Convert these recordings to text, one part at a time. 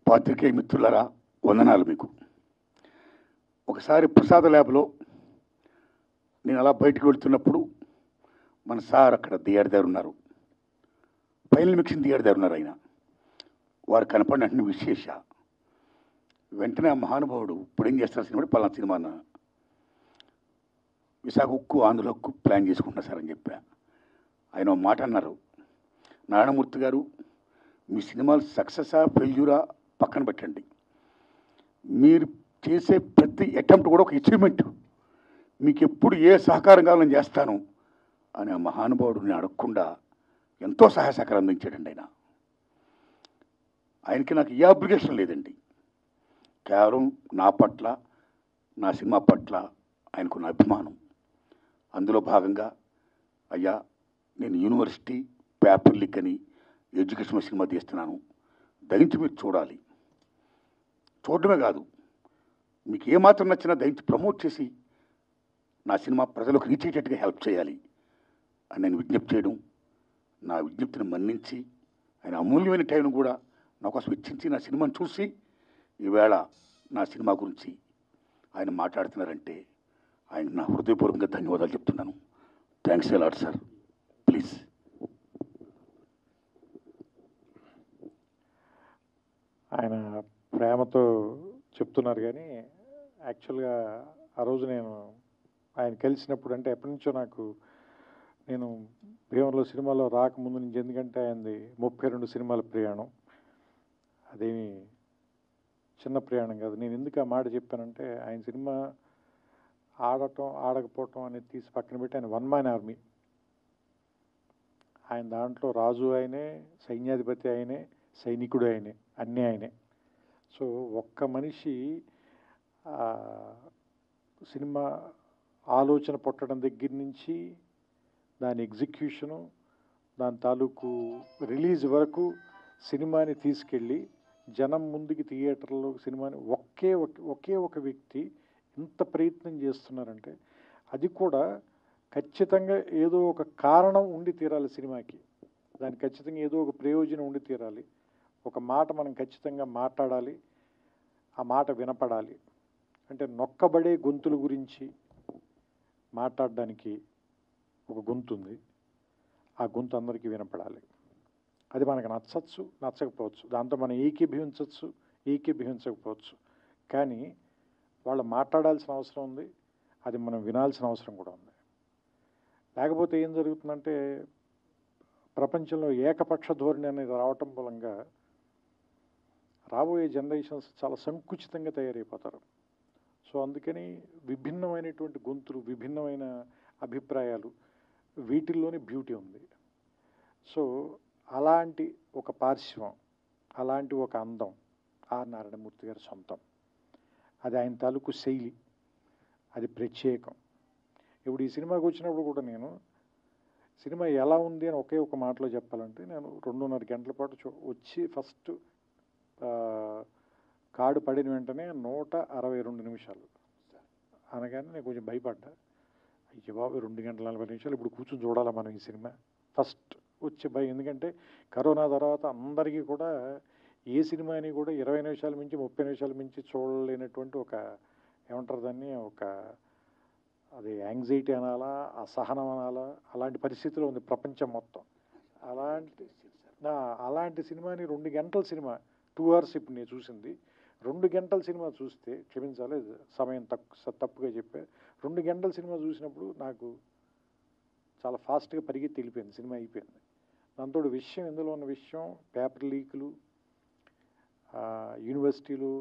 పాత్రికేయ మిత్రులారా, వందనాలు మీకు. ఒకసారి ప్రసాద ల్యాబ్లో నేను అలా బయటకు వెళ్తున్నప్పుడు మన సార్ అక్కడ దియాడి దగ్గర ఉన్నారు, ఫైనల్ మిక్సింగ్ దియాడి దగ్గర ఉన్నారు. ఆయన వారు కనపడినట్టు విశేష వెంటనే ఆ మహానుభావుడు ఇప్పుడు ఏం చేస్తారు సినిమా, పలానా సినిమా విశాఖ ఉక్కు ఆంధ్ర హక్కు ప్లాన్ చేసుకుంటున్నా సార్ అని చెప్పా. ఆయన ఒక మాట అన్నారు, నారాయణమూర్తి గారు మీ సినిమాలు సక్సెసా ఫెయిల్యూరా పక్కన పెట్టండి, మీరు చేసే ప్రతి అటెంప్ట్ కూడా ఒక అచీవ్మెంట్, మీకు ఎప్పుడు ఏ సహకారం కావాలని చేస్తాను అని ఆ మహానుభావుడు నేను అడగకుండా ఎంతో సహాయ సహకారం అందించాడండి. ఆయనకి నాకు ఏ అబ్లిగేషన్ లేదండి, కేవలం నా పట్ల నా సినిమా పట్ల ఆయనకున్న అభిమానం. అందులో భాగంగా అయ్యా నేను యూనివర్సిటీ పేపర్ లీక్ అని ఎడ్యుకేషన్ సినిమా తీస్తున్నాను, దయించి మీరు చూడాలి, చూడడమే కాదు మీకు ఏమాత్రం నచ్చినా దయించి ప్రమోట్ చేసి నా సినిమా ప్రజలకు రీచ్ అయ్యేటట్టుగా హెల్ప్ చేయాలి అని నేను విజ్ఞప్తి చేయడం, నా విజ్ఞప్తిని మన్నించి ఆయన అమూల్యమైన టైంను కూడా నా కోసం వెచ్చించి నా సినిమాను చూసి ఈవేళ నా సినిమా గురించి ఆయన మాట్లాడుతున్నారంటే ఆయన నా హృదయపూర్వకంగా ధన్యవాదాలు చెప్తున్నాను. Thanks a lot sir. Please. ఆయన ప్రేమతో చెప్తున్నారు కానీ యాక్చువల్గా ఆ రోజు నేను ఆయన కలిసినప్పుడు, అంటే ఎప్పటి నుంచో నేను భీమవరంలో సినిమాలో రాకముందు నుంచి, ఎందుకంటే ఆయనది 32 సినిమాల ప్రయాణం, అదేమి చిన్న ప్రయాణం కాదు. నేను ఎందుకు ఆ మాట చెప్పానంటే ఆయన సినిమా ఆడటం ఆడకపోవటం అనేది తీసి పక్కన పెట్టి ఆయన వన్ మ్యాన్ ఆర్మీ. ఆయన దాంట్లో రాజు ఆయనే, సైన్యాధిపతి ఆయనే, సైనికుడు ఆయనే, అన్నీ ఆయనే. సో ఒక్క మనిషి సినిమా ఆలోచన పుట్టడం దగ్గర నుంచి దాని ఎగ్జిక్యూషను, దాని తాలూకు రిలీజ్ వరకు సినిమాని తీసుకెళ్ళి జనం ముందుకి థియేటర్లో సినిమాని ఒకే ఒక వ్యక్తి ఇంత ప్రయత్నం చేస్తున్నారంటే అది కూడా ఖచ్చితంగా ఏదో ఒక కారణం ఉండి తీరాలి సినిమాకి, దానికి ఖచ్చితంగా ఏదో ఒక ప్రయోజనం ఉండి తీరాలి. ఒక మాట మనం ఖచ్చితంగా మాట్లాడాలి, ఆ మాట వినపడాలి. అంటే నొక్కబడే గొంతుల గురించి మాట్లాడడానికి ఒక గొంతు ఉంది, ఆ గొంతు అందరికీ వినపడాలి. అది మనకు నచ్చచ్చు, నచ్చకపోవచ్చు, దాంతో మనం ఏకీభవించవచ్చు, ఏకీభవించకపోవచ్చు, కానీ వాళ్ళు మాట్లాడాల్సిన అవసరం ఉంది, అది మనం వినాల్సిన అవసరం కూడా ఉంది. లేకపోతే ఏం జరుగుతుందంటే ప్రపంచంలో ఏకపక్ష ధోరణి అనేది రావటం మూలంగా రాబోయే జనరేషన్స్ చాలా సంకుచితంగా తయారైపోతారు. సో అందుకని విభిన్నమైనటువంటి గొంతులు, విభిన్నమైన అభిప్రాయాలు, వీటిల్లోనే బ్యూటీ ఉంది. సో అలాంటి ఒక పార్శ్వం, అలాంటి ఒక అందం ఆర్ నారాయణమూర్తి గారి సొంతం. అది ఆయన తాలూకు శైలి, అది ప్రత్యేకం. ఇప్పుడు ఈ సినిమాకి వచ్చినప్పుడు కూడా నేను సినిమా ఎలా ఉంది అని ఒకే ఒక మాటలో చెప్పాలంటే, నేను 2.5 గంటల పాటు వచ్చి ఫస్ట్ కార్డు పడిన వెంటనే 162 నిమిషాలు అనగానే నేను కొంచెం భయపడ్డా. అయ్యో బాబు 2 గంటల 40 నిమిషాలు ఇప్పుడు కూర్చొని చూడాలా మనం ఈ సినిమా, ఫస్ట్ వచ్చే భయం. ఎందుకంటే కరోనా తర్వాత అందరికీ కూడా ఏ సినిమాని కూడా 20 నిమిషాల మించి 30 నిమిషాల మించి చూడలేనటువంటి ఒక, ఏమంటారు దాన్ని, ఒక అది యాంగ్జైటీ అనాలా, అసహనం అనాలా, అలాంటి పరిస్థితిలో ఉంది ప్రపంచం మొత్తం. అలాంటి సినిమాని 2 గంటల సినిమా, 2 hours ఇప్పుడు నేను చూసింది, 2 గంటల సినిమా చూస్తే, క్షమించాలి సమయం తప్పుగా చెప్పా, 2 గంటల సినిమా చూసినప్పుడు నాకు చాలా ఫాస్ట్గా పరిగెత్తి వెళ్ళిపోయింది, సినిమా అయిపోయింది. దాంతో విషయం, ఇందులో ఉన్న విషయం పేపర్ లీకులు, యూనివర్సిటీలు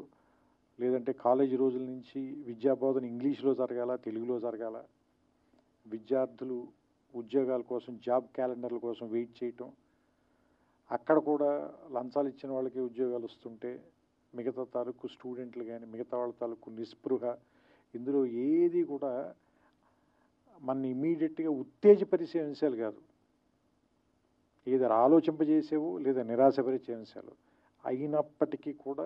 లేదంటే కాలేజీ రోజుల నుంచి విద్యాబోధన ఇంగ్లీష్లో జరగాల, తెలుగులో జరగాల, విద్యార్థులు ఉద్యోగాల కోసం జాబ్ క్యాలెండర్ల కోసం వెయిట్ చేయటం, అక్కడ కూడా లంచాలు ఇచ్చిన వాళ్ళకి ఉద్యోగాలు వస్తుంటే మిగతా తాలూకు స్టూడెంట్లు కానీ మిగతా వాళ్ళ తాలూకు నిస్పృహ, ఇందులో ఏది కూడా మన ఇమీడియట్గా ఉత్తేజపరిచే అంశాలు కాదు, ఏదో ఆలోచింపజేసేవు లేదా నిరాశపరిచే అంశాలు అయినప్పటికీ కూడా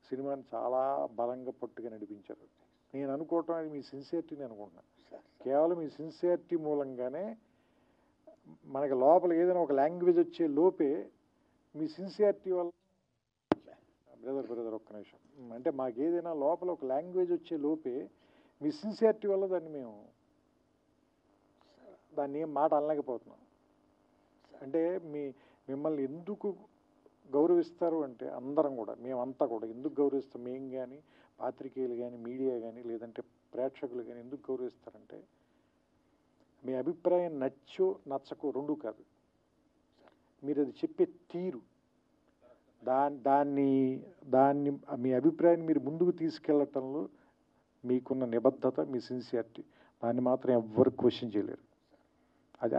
సినిమాని చాలా బలంగా పట్టుగా నడిపించారు. నేను అనుకోవటం అది మీ సిన్సియారిటీని అనుకుంటున్నాను. కేవలం మీ సిన్సియారిటీ మూలంగానే మనకి లోపల ఏదైనా ఒక లాంగ్వేజ్ వచ్చే లోపే మీ సిన్సియారిటీ వల్ల బ్రదర్ ఒక్క నిమిషం. అంటే మాకు ఏదైనా లోపల ఒక లాంగ్వేజ్ వచ్చే లోపే మీ సిన్సియారిటీ వల్ల దాన్ని ఏం మాట అనలేకపోతున్నాం. అంటే మిమ్మల్ని ఎందుకు గౌరవిస్తారు అంటే అందరం కూడా, మేమంతా కూడా ఎందుకు గౌరవిస్తాం, మేము కానీ పాత్రికేయులు కానీ మీడియా కానీ లేదంటే ప్రేక్షకులు కానీ ఎందుకు గౌరవిస్తారంటే మీ అభిప్రాయం నచ్చో నచ్చకో రెండూ కాదు, మీరు అది చెప్పే తీరు, దాన్ని మీ అభిప్రాయాన్ని మీరు ముందుకు తీసుకెళ్ళటంలో మీకున్న నిబద్ధత, మీ సిన్సియారిటీ, దాన్ని మాత్రం ఎవ్వరు క్వశ్చన్ చేయలేరు.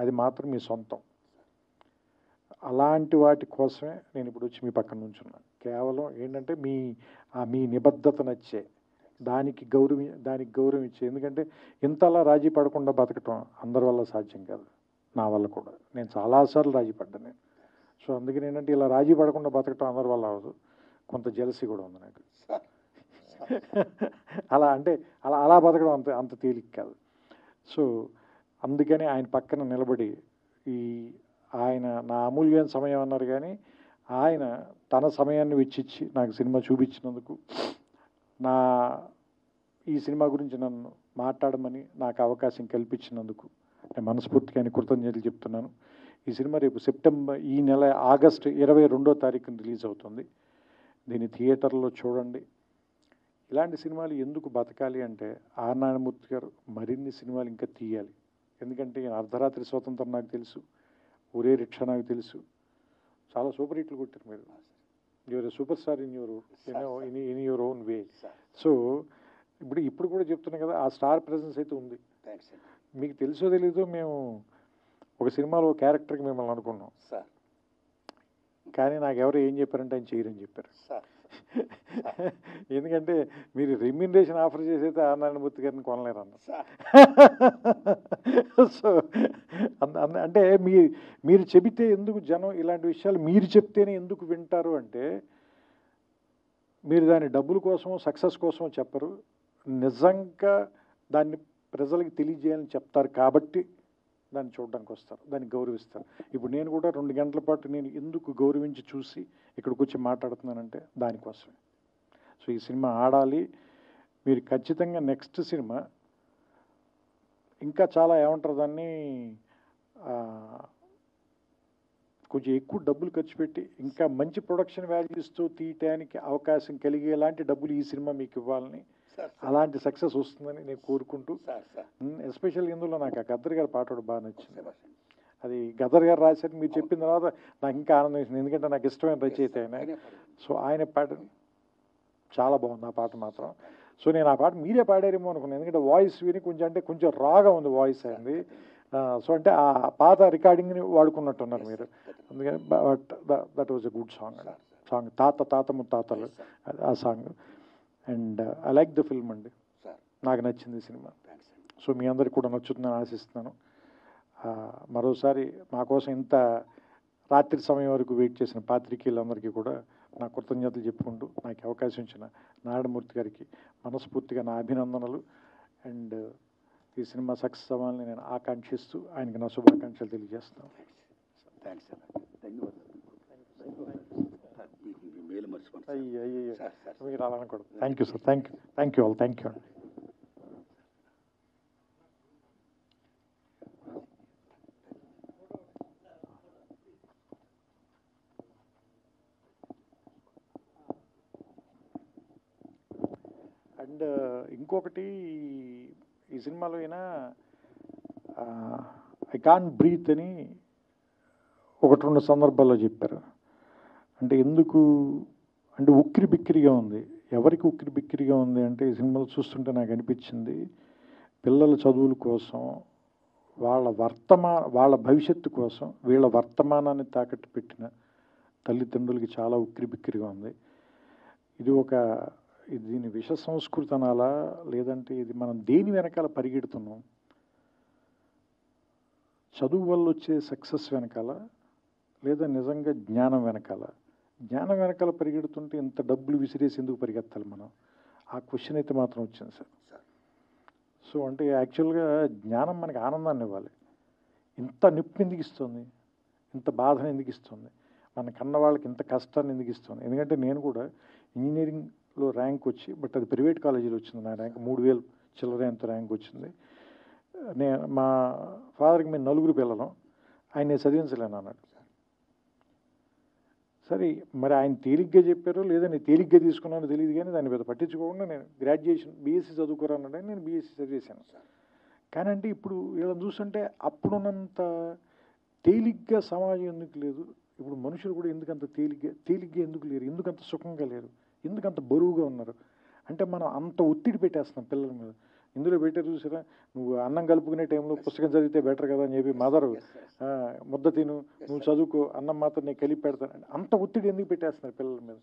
అది మాత్రం మీ సొంతం. అలాంటి వాటి కోసమే నేను ఇప్పుడు వచ్చి మీ పక్కన నుంచున్నాను. కేవలం ఏంటంటే మీ నిబద్ధత నచ్చే దానికి గౌరవం ఇచ్చే. ఎందుకంటే ఇంతలా రాజీ పడకుండా బతకటం అందరి వల్ల సాధ్యం కాదు, నా వల్ల కూడా. నేను చాలాసార్లు రాజీ పడ్డాను నేను. సో అందుకని ఏంటంటే ఇలా రాజీ పడకుండా బతకటం అందరి వల్ల అవ్వదు, కొంత జెలసీ కూడా ఉంది నాకు. అలా బతకడం అంత తేలిక కాదు. సో అందుకని ఆయన పక్కన నిలబడి ఆయన నా అమూల్యమైన సమయం అన్నారు, కానీ ఆయన తన సమయాన్ని వెచ్చిచ్చి నాకు సినిమా చూపించినందుకు, ఈ సినిమా గురించి నన్ను మాట్లాడమని నాకు అవకాశం కల్పించినందుకు నేను మనస్ఫూర్తిగా ఆయన కృతజ్ఞతలు చెప్తున్నాను. ఈ సినిమా రేపు ఈ నెల ఆగస్టు 22వ తారీఖున రిలీజ్ అవుతుంది. దీన్ని థియేటర్లో చూడండి. ఇలాంటి సినిమాలు ఎందుకు బతకాలి అంటే ఆర్ నారాయణమూర్తి గారు మరిన్ని సినిమాలు ఇంకా తీయాలి. ఎందుకంటే అర్ధరాత్రి స్వతంత్రం నాకు తెలుసు, ఒరే రిక్షా నాకు తెలుసు, చాలా సూపర్ హిట్లు కొట్టారు మీరు. You're super star in your own way. So ఇప్పుడు కూడా చెప్తున్నాం కదా, ఆ స్టార్ ప్రెజెన్స్ అయితే ఉంది. మీకు తెలుసో తెలీదో మేము ఒక సినిమాలో క్యారెక్టర్కి మిమ్మల్ని అనుకున్నాం, కానీ నాకు ఎవరు ఏం చెప్పారంటే ఆయన చేయరని చెప్పారు. ఎందుకంటే మీరు రెమ్యూనరేషన్ ఆఫర్ చేసైతే ఆర్ నారాయణమూర్తి గారిని కొనలేరన్న. సో అంటే మీరు చెబితే ఎందుకు జనం ఇలాంటి విషయాలు మీరు చెప్తేనే ఎందుకు వింటారు అంటే, మీరు దాని డబ్బుల కోసమో సక్సెస్ కోసమో చెప్పరు, నిజంగా దాన్ని ప్రజలకు తెలియజేయాలని చెప్తారు కాబట్టి దాన్ని చూడడానికి వస్తారు, దాన్ని గౌరవిస్తారు. ఇప్పుడు నేను కూడా 2 గంటల పాటు నేను ఎందుకు గౌరవించి చూసి ఇక్కడికి వచ్చి మాట్లాడుతున్నానంటే దానికోసమే. సో ఈ సినిమా ఆడాలి. మీరు ఖచ్చితంగా నెక్స్ట్ సినిమా ఇంకా చాలా ఏమంటారు దాన్ని, కొంచెం ఎక్కువ డబ్బులు ఖర్చు పెట్టి ఇంకా మంచి ప్రొడక్షన్ వాల్యూస్తో తీయటానికి అవకాశం కలిగేలాంటి డబ్బులు ఈ సినిమా మీకు ఇవ్వాలని, అలాంటి సక్సెస్ వస్తుందని నేను కోరుకుంటూ, ఎస్పెషల్ ఇందులో నాకు ఆ గద్దర్ గారి పాట కూడా బాగా నచ్చింది. అది గద్దర్ గారు రాశారు, మీరు చెప్పిన తర్వాత నాకు ఇంకా ఆనందం వేసింది, ఎందుకంటే నాకు ఇష్టమైన రచయిత ఆయన. సో ఆయన పాట చాలా బాగుంది ఆ పాట మాత్రం. సో నేను ఆ పాట మీరే పాడారేమో అనుకున్నాను, ఎందుకంటే వాయిస్ విని కొంచెం రాగా ఉంది వాయిస్ అయింది. సో అంటే ఆ పాత రికార్డింగ్ని వాడుకున్నట్టున్నారు మీరు, అందుకని that was a good song తాత ముత్తాతలు ఆ song. And I like the film అండి, నాకు నచ్చింది సినిమా. సో మీ అందరికి కూడా నచ్చుతుందని ఆశిస్తున్నాను. మరోసారి మా కోసం ఇంత రాత్రి సమయం వరకు వెయిట్ చేసిన పాత్రికేయులందరికీ కూడా నా కృతజ్ఞతలు చెప్పుకుంటూ, నాకు అవకాశం ఇచ్చిన నారాయణమూర్తి గారికి మనస్ఫూర్తిగా నా అభినందనలు. అండ్ ఈ సినిమా సక్సెస్ అవ్వాలని నేను ఆకాంక్షిస్తూ ఆయనకి నా శుభాకాంక్షలు తెలియజేస్తాను. అయ్యో మీరు అలా అనకూడదు. Thank you sir, thank you all, thank you అండి. అండ్ ఇంకొకటి, ఈ సినిమాలో అయినా ఐ కాంట్ బ్రీత్ అని 1-2 సందర్భాల్లో చెప్పారు. అంటే ఎందుకు అంటే ఉక్కిరి బిక్కిరిగా ఉంది. ఎవరికి ఉక్కిరి బిక్కిరిగా ఉంది అంటే, ఈ సినిమాలు చూస్తుంటే నాకు అనిపించింది, పిల్లల చదువుల కోసం, వాళ్ళ భవిష్యత్తు కోసం వీళ్ళ వర్తమానాన్ని తాకట్టు పెట్టిన తల్లిదండ్రులకి చాలా ఉక్కిరి బిక్కిరిగా ఉంది. దీని విష సంస్కృతి అనాలా, లేదంటే ఇది మనం దేని వెనకాల పరిగెడుతున్నాం, చదువు వల్ల వచ్చే సక్సెస్ వెనకాల, లేదా నిజంగా జ్ఞానం వెనకాల? జ్ఞానం వెనకాల పరిగెడుతుంటే ఇంత డబ్బులు విసిరేసి ఎందుకు పరిగెత్తాలి మనం? ఆ క్వశ్చన్ అయితే మాత్రం వచ్చింది సార్. సో అంటే యాక్చువల్గా జ్ఞానం మనకి ఆనందాన్ని ఇవ్వాలి. ఇంత నొప్పి ఎందుకు ఇస్తుంది, ఇంత బాధను ఎందుకు ఇస్తుంది, మన కన్న వాళ్ళకి ఇంత కష్టాన్ని ఎందుకు ఇస్తుంది? ఎందుకంటే నేను కూడా ఇంజనీరింగ్లో ర్యాంక్ వచ్చి, బట్ అది ప్రైవేట్ కాలేజీలో వచ్చింది నా ర్యాంక్, 3000 చిల్లర ఎంత ర్యాంక్ వచ్చింది. మా ఫాదర్కి మేము 4 పిల్లలం, ఆయన చదివించలేను అన్నాడు. సరే మరి ఆయన తేలిగ్గా చెప్పారో లేదా నేను తేలిగ్గా తీసుకున్నానో తెలియదు, కానీ దాన్ని పెద్ద పట్టించుకోకుండా నేను గ్రాడ్యుయేషన్ బీఎస్సీ చదువుకోరాన్నాడని నేను బీఎస్సీ చదివేశాను. కానీ అంటే ఇప్పుడు వీళ్ళని చూస్తుంటే అప్పుడున్నంత తేలిగ్గా సమాజం ఎందుకు లేదు, ఇప్పుడు మనుషులు కూడా ఎందుకంత తేలిగ్గా ఎందుకు లేరు, ఎందుకంత సుఖంగా లేరు, ఎందుకంత బరువుగా ఉన్నారు అంటే మనం అంత ఒత్తిడి పెట్టేస్తున్నాం పిల్లల మీద. ఇందులో పెట్టారు చూసారా, నువ్వు అన్నం కలుపుకునే టైంలో పుస్తకం చదివితే బెటర్ కదా అని చెప్పి మదరు ముద్ద తిను, నువ్వు చదువుకో, అన్నం మాత్రం నేను కలిపి పెడతాను, అంత ఒత్తిడి ఎందుకు పెట్టేస్తున్నారు పిల్లల మీద.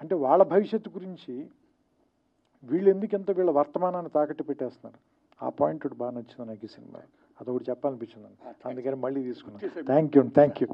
అంటే వాళ్ళ భవిష్యత్తు గురించి వీళ్ళు ఎందుకు ఎంత వీళ్ళ వర్తమానాన్ని తాకట్టు పెట్టేస్తున్నారు. ఆ పాయింట్ ఒకటి బాగా నచ్చింది నాకు ఈ సినిమా, అదొకటి చెప్పాలనిపించింది, అందుకని మళ్ళీ తీసుకున్నాను. Thank you.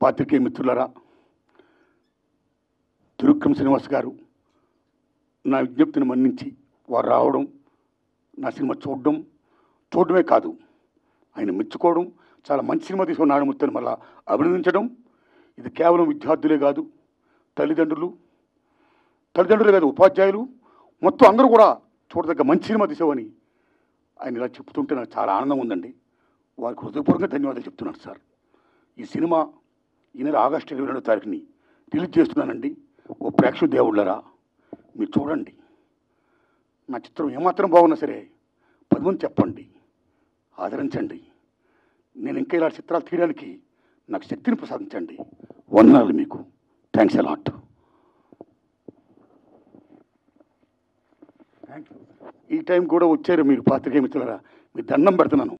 పాత్రికేయ మిత్రులారా, త్రివిక్రమ్ శ్రీనివాస్ గారు నా విజ్ఞప్తిని మన్నించి వారు రావడం, నా సినిమా చూడడమే కాదు ఆయన మెచ్చుకోవడం, చాలా మంచి సినిమా తీసుకున్న నారాయణమూర్తిని మళ్ళా అభినందించడం, ఇది కేవలం విద్యార్థులే కాదు, తల్లిదండ్రులే కాదు, ఉపాధ్యాయులు మొత్తం అందరూ కూడా చూడదగ్గ మంచి సినిమా తీసావని ఆయన ఇలా చెప్తుంటే నాకు చాలా ఆనందం ఉందండి. వారికి హృదయపూర్వకంగా ధన్యవాదాలు చెప్తున్నాను సార్. ఈ సినిమా ఈ నెల ఆగస్టు 22వ తారీఖుని రిలీజ్ చేస్తున్నానండి. ఓ ప్రేక్షక దేవుళ్ళరా మీరు చూడండి. నా చిత్రం ఏమాత్రం బాగున్నా సరే 10 మంది చెప్పండి, ఆదరించండి. నేను ఇంకా ఇలాంటి చిత్రాలు తీయడానికి నాకు శక్తిని ప్రసాదించండి. వందనాలు మీకు. Thanks a lot. Thank you. ఈ టైం కూడా వచ్చారు మీరు పాత్రికేయ మిత్రులారా, మీ దండం పెడుతున్నాను.